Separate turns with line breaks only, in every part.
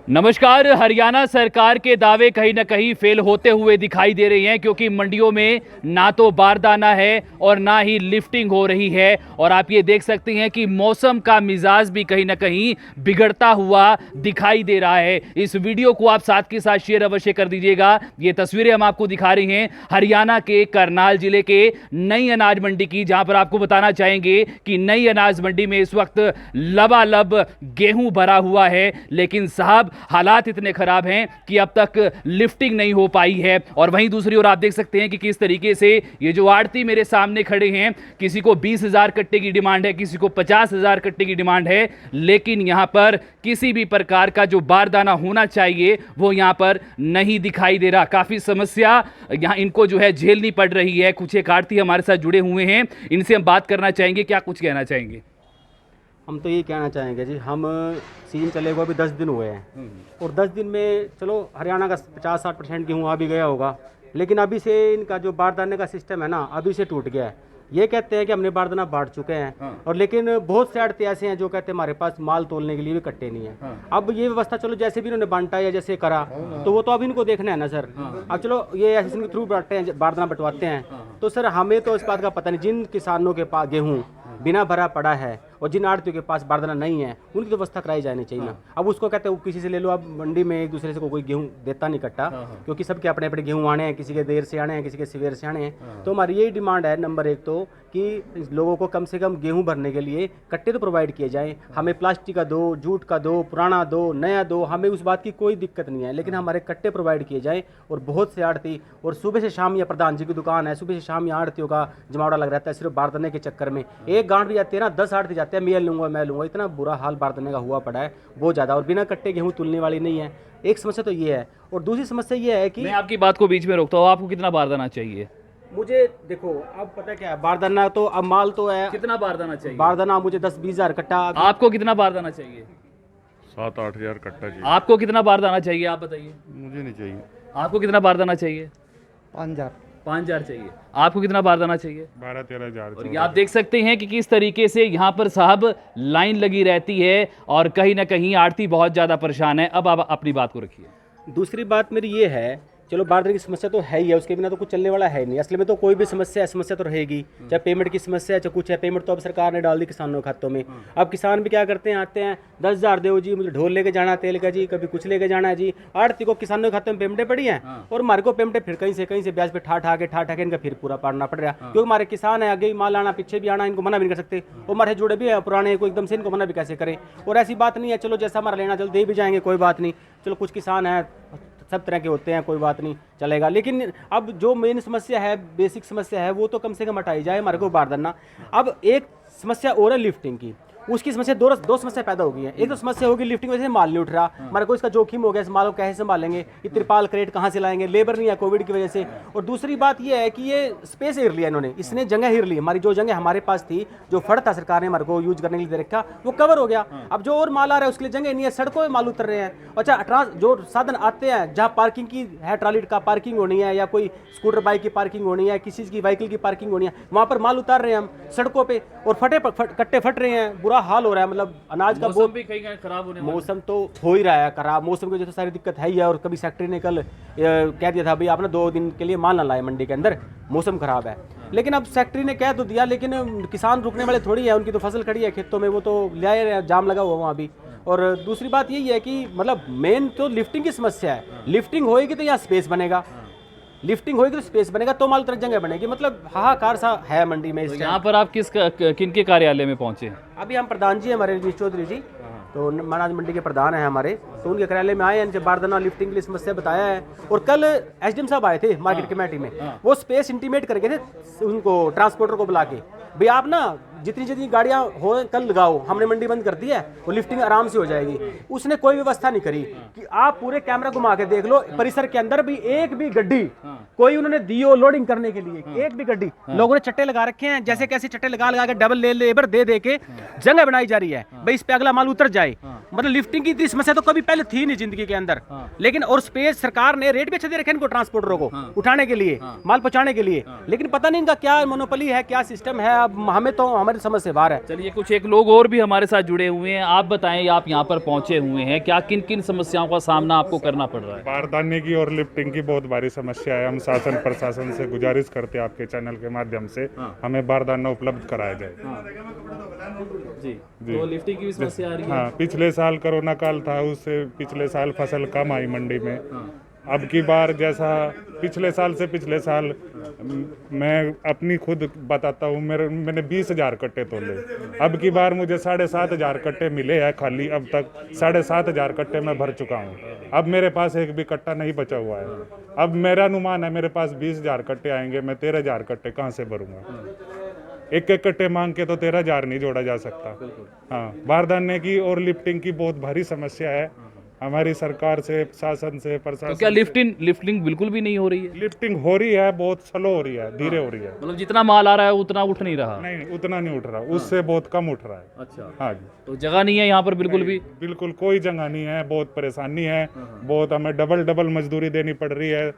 नमस्कार। हरियाणा सरकार के दावे कहीं ना कहीं फेल होते हुए दिखाई दे रहे हैं, क्योंकि मंडियों में ना तो बारदाना है और ना ही लिफ्टिंग हो रही है। और आप ये देख सकते हैं कि मौसम का मिजाज भी कहीं ना कहीं बिगड़ता हुआ दिखाई दे रहा है। इस वीडियो को आप साथ के साथ शेयर अवश्य कर दीजिएगा। ये तस्वीरें हम आपको दिखा रहे हैं हरियाणा के करनाल जिले के नई अनाज मंडी की, जहां पर आपको बताना चाहेंगे कि नई अनाज मंडी में इस वक्त लबालब गेहूं भरा हुआ है, लेकिन साहब हालात इतने खराब हैं कि अब तक लिफ्टिंग नहीं हो पाई है। और वहीं दूसरी ओर आप देख सकते हैं कि किस तरीके से ये जो आड़ती मेरे सामने खड़े हैं, किसी को 20,000 कट्टे की डिमांड है, किसी को 50,000 कट्टे की डिमांड है, लेकिन यहां पर किसी भी प्रकार का जो बारदाना होना चाहिए वो यहां पर नहीं दिखाई दे रहा। काफी समस्या यहां इनको जो है झेलनी पड़ रही है। कुछ एक आड़ती हमारे साथ जुड़े हुए हैं, इनसे हम बात करना चाहेंगे। क्या कुछ कहना चाहेंगे?
हम तो ये कहना चाहेंगे जी, हम सीजन चले हुए अभी 10 दिन हुए हैं और 10 दिन में चलो हरियाणा का 50-60% गेहूँ आ भी गया होगा, लेकिन अभी से इनका जो बारदाने का सिस्टम है ना, अभी से टूट गया है। ये कहते हैं कि हमने बारदाना बांट चुके हैं और लेकिन बहुत से आड़ती ऐसे हैं जो कहते हैं हमारे पास माल तोलने के लिए भी कट्टे नहीं है। अब ये व्यवस्था चलो जैसे भी इन्होंने बांटा या जैसे करा तो वो तो अब इनको देखना है ना सर। अब चलो ये एसोसिएशन के थ्रू बांटते हैं, बारदाना बंटवाते हैं, तो सर हमें तो इस बात का पता नहीं। जिन किसानों के पास गेहूँ बिना भरा पड़ा है और जिन आड़तियों के पास बारदाना नहीं है, उनकी तो व्यवस्था कराई जानी चाहिए ना। अब उसको कहते हैं किसी से ले लो। अब मंडी में एक दूसरे से कोई गेहूं देता नहीं कट्टा, क्योंकि सबके अपने अपने गेहूं आने हैं, किसी के देर से आने हैं, किसी के सवेर से आने हैं। तो हमारी यही डिमांड है नंबर 1 तो कि लोगों को कम से कम गेहूं भरने के लिए कट्टे तो प्रोवाइड किए जाएँ। हमें प्लास्टिक का दो, जूट का दो, पुराना दो, नया दो, हमें उस बात की कोई दिक्कत नहीं है, लेकिन हमारे कट्टे प्रोवाइड किए जाएँ। और बहुत से आड़ती और सुबह से शाम या प्रधान जी की दुकान है, सुबह से शाम यहाँ आड़तियों का जमावड़ा लग रहता है सिर्फ बारदाने के चक्कर में। एक गांठ भी जाती है ना, 10 आड़ती जाते हैं, मैं लूँगा। इतना बुरा हाल बारदाने का हुआ पड़ा है बहुत ज़्यादा, और बिना कट्टे गेहूं तुलने वाली नहीं है। एक समस्या तो ये है, और दूसरी समस्या ये है कि
मैं आपकी बात को बीच में रोकता हूँ। आपको कितना बारदाना चाहिए?
मुझे देखो, अब पता क्या है, बारदाना तो अब माल तो है।
कितना बारदाना चाहिए?
बारदाना मुझे 10-20 हजार कट्टा।
आपको कितना बारदाना चाहिए?
7-8 हजार कट्टा चाहिए।
आपको कितना बारदाना चाहिए? आप बताइए।
मुझे नहीं चाहिए।
आपको कितना बारदाना चाहिए? 5,000 चाहिए। आपको कितना बारदाना चाहिए?
12-13 हजार।
और ये आप देख सकते हैं कि किस तरीके से यहाँ पर साहब लाइन लगी रहती है और कहीं ना कहीं आड़ती बहुत ज़्यादा परेशान है। अब आप अपनी बात को रखिए।
दूसरी बात मेरी ये है, चलो बारदाने की समस्या तो है ही है, उसके बिना तो कुछ चलने वाला है नहीं। असली में तो कोई भी समस्या है, समस्या तो रहेगी, चाहे पेमेंट की समस्या है चाहे कुछ है। पेमेंट तो अब सरकार ने डाल दी किसानों के खातों में। अब किसान भी क्या करते हैं, आते हैं 10,000 दो जी, मुझे ढोल लेके जाना है तेल का जी, कभी कुछ लेके जाना है जी। आड़ती को किसानों के खातों में पेमेंटें पड़ी हैं और हमारे को पेमेंटें फिर कहीं से ब्याज पे ठा के इनका फिर पूरा पाड़ना पड़ रहा है, क्योंकि हमारे किसान है, आगे माल आना पीछे भी आना, इनको मना भी नहीं कर सकते। और हमारे जुड़े भी है पुराने, को एकदम से इनको मना भी कैसे करें। और ऐसी बात नहीं है, चलो जैसा हमारा लेना चलो दे भी जाएंगे, कोई बात नहीं। चलो कुछ किसान है, सब तरह के होते हैं, कोई बात नहीं, चलेगा। लेकिन अब जो मेन समस्या है, बेसिक समस्या है, वो तो कम से कम हटाई जाए हमारे को बारदाना। अब एक समस्या और है लिफ्टिंग की, उसकी समस्या दो समस्या पैदा हो गई है। एक तो समस्या होगी लिफ्टिंग वजह से माल नहीं उठ रहा, हमारे को इसका जोखिम हो गया, इस माल को कैसे संभालेंगे, ये तिरपाल क्रेट कहाँ से लाएंगे, लेबर नहीं है कोविड की वजह से। और दूसरी बात ये है कि ये स्पेस हिर लिया इन्होंने, इसने जगह हिर ली। हमारी जो जगह हमारे पास थी, जो फड़ था सरकार ने हमारे को यूज करने के लिए दे रखा, वो कवर हो गया। अब जो और माल आ रहा है उसके लिए जगह नहीं है, सड़कों में माल उतर रहे हैं। अच्छा, जो साधन आते हैं जहाँ पार्किंग की है, ट्राली का पार्किंग होनी है या कोई स्कूटर बाइक की पार्किंग होनी है, किसी की व्हीकल की पार्किंग होनी है, वहाँ पर माल उतार रहे हैं हम सड़कों पर, और कट्टे फट रहे हैं, बुरा हाल हो रहा है। मतलब अनाज का
मौसम भी कहीं खराब होने वाला है।
मौसम तो हो ही रहा है खराब, मौसम की वजह से सारी दिक्कत है ही है। और कभी सेक्रेटरी ने कल कह दिया था भाई आपने 2 दिन के लिए माल ना लाए मंडी के अंदर, मौसम खराब है। लेकिन अब सेक्रेटरी ने कह तो दिया, लेकिन किसान रुकने वाले थोड़ी है, उनकी तो फसल खड़ी है खेतों में, वो तो ले आए, जाम लगा हुआ वहाँ भी। और दूसरी बात यही है कि मतलब मेन तो लिफ्टिंग की समस्या है। लिफ्टिंग होएगी तो यहाँ स्पेस बनेगा, लिफ्टिंग होएगी तो स्पेस बनेगा, तो माल उतर जगह बनेगी। मतलब हाहाकार सा है मंडी में।
तो यहाँ पर आप किन के कार्यालय में पहुँचे हैं?
अभी हम प्रधान जी हमारे रजनीश चौधरी जी, तो अनाज मंडी के प्रधान हैं हमारे, तो उनके कार्यालय में आए हैं, इनसे बारदाना लिफ्टिंग के लिए समस्या बताया है। और कल एसडीएम साहब आए थे मार्केट कमेटी में, वो स्पेस इंटीमेट करके थे उनको, ट्रांसपोर्टर को बुला के, भाई आप ना जितनी गाड़ियां हो कल लगाओ, हमने मंडी बंद कर दी है, वो लिफ्टिंग आराम से हो जाएगी। उसने कोई व्यवस्था नहीं करी कि आप पूरे कैमरा घुमा के देख लो, परिसर के अंदर भी एक भी गड्डी कोई उन्होंने दी हो लोडिंग करने के लिए, एक भी गड्डी। लोगों ने चट्टे लगा रखे हैं, जैसे कैसे चट्टे लगा के डबल लेबर दे के जगह बनाई जा रही है, भाई इस पे अगला माल उतर जाए। मतलब लिफ्टिंग की इतनी समस्या तो कभी पहले थी नहीं जिंदगी के अंदर। लेकिन और स्पेस सरकार ने रेट भी अच्छे दे रखे इनको, ट्रांसपोर्टरों को उठाने के लिए, माल पहुंचाने के लिए। लेकिन पता नहीं इनका क्या मोनोपोली है, क्या सिस्टम है। अब हमें तो हमारी समझ से बाहर है।
चलिए, कुछ एक लोग और भी हमारे साथ जुड़े हुए हैं। आप बताएं, आप यहाँ पर पहुंचे हुए हैं, क्या किन किन समस्याओं का सामना आपको करना पड़ रहा है?
बारदाने की और लिफ्टिंग की बहुत भारी समस्या है। हम शासन प्रशासन से गुजारिश करते हैं आपके चैनल के माध्यम से हमें बारदाना उपलब्ध कराया जाए।
जी, तो लिफ्टिंग की भी समस्या आ रही है।
हाँ, पिछले साल कोरोना काल था, उससे पिछले साल फसल कम आई मंडी में। अब की बार जैसा पिछले साल से पिछले साल मैं अपनी खुद बताता हूँ, मैंने 20,000 कट्टे तोले। अब की बार मुझे 7,500 कट्टे मिले हैं खाली। अब तक 7,500 कट्टे मैं भर चुका हूँ। अब मेरे पास एक भी कट्टा नहीं बचा हुआ है। अब मेरा अनुमान है मेरे पास 20,000 कट्टे आएंगे, मैं 13,000 कट्टे कहाँ से भरूंगा? एक एक कट्टे मांग के तो 13,000 नहीं जोड़ा जा सकता। हाँ, बारदाने की और लिफ्टिंग की बहुत भारी समस्या है। हमारी सरकार से, शासन से, प्रशासन
तो क्या लिफ्टिंग बिल्कुल भी नहीं हो रही है?
लिफ्टिंग हो रही है, बहुत स्लो हो रही है, धीरे हो रही है।
मतलब जितना माल आ रहा है उतना उठ नहीं रहा?
नहीं, उतना नहीं उठ रहा, उससे बहुत कम उठ रहा है।
अच्छा,
हाँ जी,
तो जगह नहीं है यहाँ पर बिल्कुल भी?
बिल्कुल कोई जगह नहीं है, बहुत परेशानी है। बहुत हमें डबल मजदूरी देनी पड़ रही है,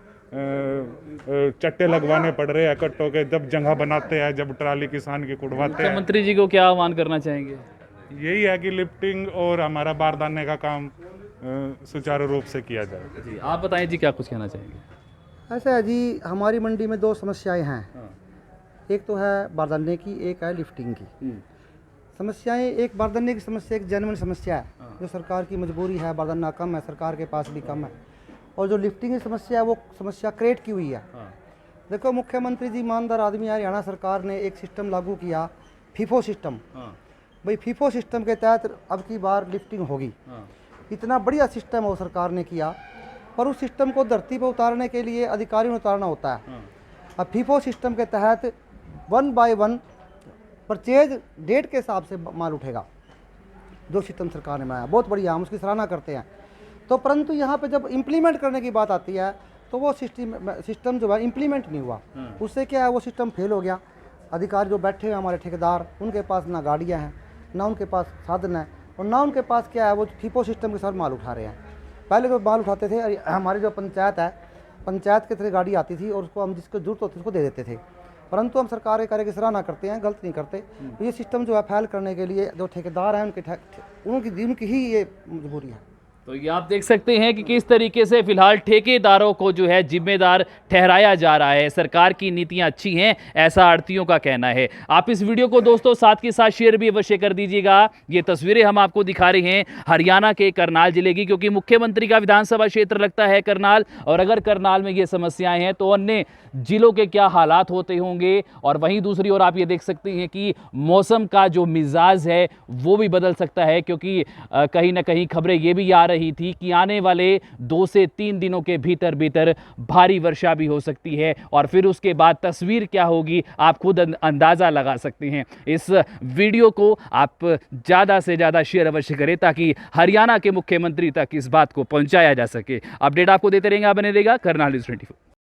चट्टे लगवाने पड़ रहे हैं कट्टों के, जब जगह बनाते हैं, जब ट्राली किसान की कुड़वाते हैं।
मुख्यमंत्री जी को क्या आह्वान करना चाहेंगे?
यही है कि लिफ्टिंग और हमारा बारदाने का काम सुचारू रूप से किया जाए।
जी, आप बताएं जी, क्या कुछ कहना चाहेंगे?
ऐसा है जी, हमारी मंडी में दो समस्याएं हैं। एक तो है बारदाने की, एक है लिफ्टिंग की। समस्याएं, एक बारदाने की समस्या एक जेन्युइन समस्या है, जो सरकार की मजबूरी है। बारदाना कम है, सरकार के पास भी कम है। और जो लिफ्टिंग की समस्या है वो समस्या क्रिएट की हुई है। देखो, मुख्यमंत्री जी ईमानदार आदमी है। हरियाणा सरकार ने एक सिस्टम लागू किया, फीफो सिस्टम। भाई, फीफो सिस्टम के तहत अब की बार लिफ्टिंग होगी। इतना बढ़िया सिस्टम वो सरकार ने किया, पर उस सिस्टम को धरती पर उतारने के लिए अधिकारियों ने उतारना होता है। अब फीफो सिस्टम के तहत 1 बाय 1 परचेज डेट के हिसाब से माल उठेगा। जो सिस्टम सरकार ने बनाया बहुत बढ़िया, हम उसकी सराहना करते हैं। तो परंतु यहाँ पे जब इम्प्लीमेंट करने की बात आती है तो वो सिस्टम जो है इम्प्लीमेंट नहीं हुआ। उससे क्या है, वो सिस्टम फेल हो गया। अधिकारी जो बैठे हुए हमारे ठेकेदार, उनके पास ना गाड़ियाँ हैं, ना उनके पास साधन है, और ना उनके पास क्या है, वो फीफो सिस्टम के साथ माल उठा रहे हैं। पहले तो माल उठाते थे, हमारी जो पंचायत है, पंचायत के तरह गाड़ी आती थी और उसको हम जिसको जरूरत होती थी उसको दे देते थे। परंतु हम सरकार के कार्य की सराहना करते हैं, गलत नहीं करते। तो ये सिस्टम जो है फैल करने के लिए जो ठेकेदार हैं उनकी ही ये मजबूरी है।
तो ये आप देख सकते हैं कि किस तरीके से फिलहाल ठेकेदारों को जो है जिम्मेदार ठहराया जा रहा है। सरकार की नीतियां अच्छी हैं, ऐसा आढ़तियों का कहना है। आप इस वीडियो को दोस्तों साथ के साथ शेयर भी अवश्य कर दीजिएगा। ये तस्वीरें हम आपको दिखा रहे हैं हरियाणा के करनाल जिले की, क्योंकि मुख्यमंत्री का विधानसभा क्षेत्र लगता है करनाल, और अगर करनाल में ये समस्याएं हैं तो अन्य जिलों के क्या हालात होते होंगे। और वहीं दूसरी ओर आप ये देख सकते हैं कि मौसम का जो मिजाज है वो भी बदल सकता है, क्योंकि कहीं ना कहीं खबरें ये भी आ रही थी कि आने वाले 2 से 3 दिनों के भीतर भीतर भारी वर्षा भी हो सकती है, और फिर उसके बाद तस्वीर क्या होगी आप खुद अंदाजा लगा सकते हैं। इस वीडियो को आप ज़्यादा से ज़्यादा शेयर अवश्य करें ताकि हरियाणा के मुख्यमंत्री तक इस बात को पहुंचाया जा सके। अपडेट आपको देते रहेंगे, आप बने रहेगा करनाल न्यूज़ 24।